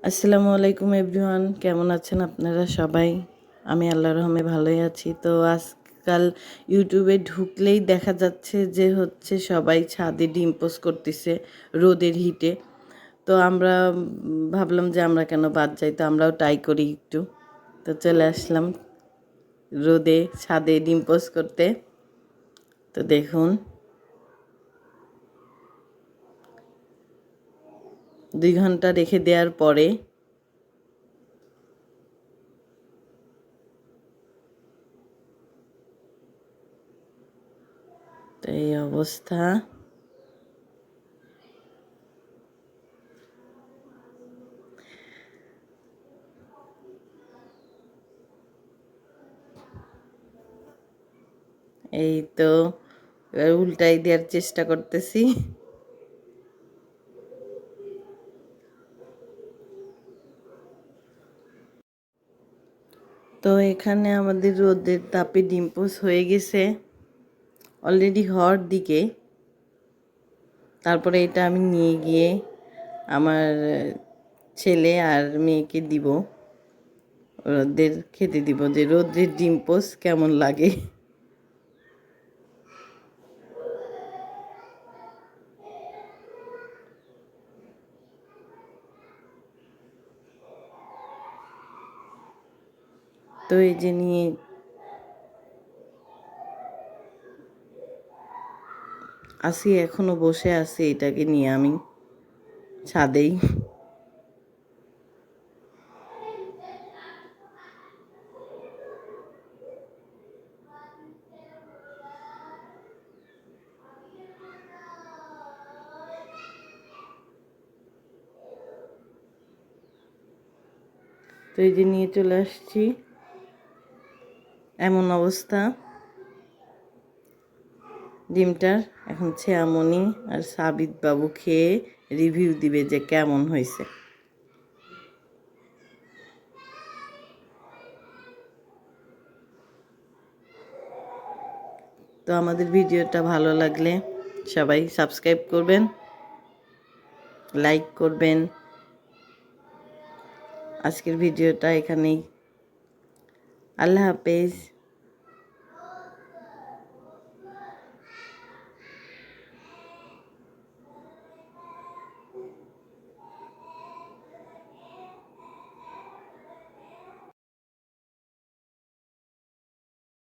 আসসালামু আলাইকুম এভরিওয়ান, কেমন আছেন আপনারা সবাই? আমি আল্লাহর রহমে ভালোই আছি। তো আজকাল ইউটিউবে ঢুকলেই দেখা যাচ্ছে যে সবাই ছাদে ডিম পোস্ট করতেছে রোদের হিটে। তো আমরা ভাবলাম যে আমরা কেন বাদ যাই, তো আমরাও ট্রাই করি একটু। তো চলে আসলাম রোদে ছাদে ডিম পোস্ট করতে। তো দেখুন 2 ঘন্টা রেখে দেওয়ার পরে তো এই অবস্থা। এই তো এবার উল্টাই দেওয়ার চেষ্টা করতেছি। তো এখানে আমাদের রোদের তাপে ডিম পোস্ট হয়ে গেছে অলরেডি হওয়ার দিকে। তারপরে এটা আমি নিয়ে গিয়ে আমার ছেলে আর মেয়েকে দিব, ওদের খেতে দিব যে রোদের ডিম পোস্ট কেমন লাগে। তো এই যে নিয়ে আসি, এখনো বসে আছি এটাকে নিয়ে আমি ছাদেই। তো এই যে নিয়ে চলে আসছি, এমন অবস্থা ডিমটার। এখন ছেয়ামনি আর সাবিত বাবু খেয়ে রিভিউ দিবে যে কেমন হয়েছে। তো আমাদের ভিডিওটা ভালো লাগলে সবাই সাবস্ক্রাইব করবেন, লাইক করবেন। আজকের ভিডিওটা এখানেই। আল্লাহ হাফেজ।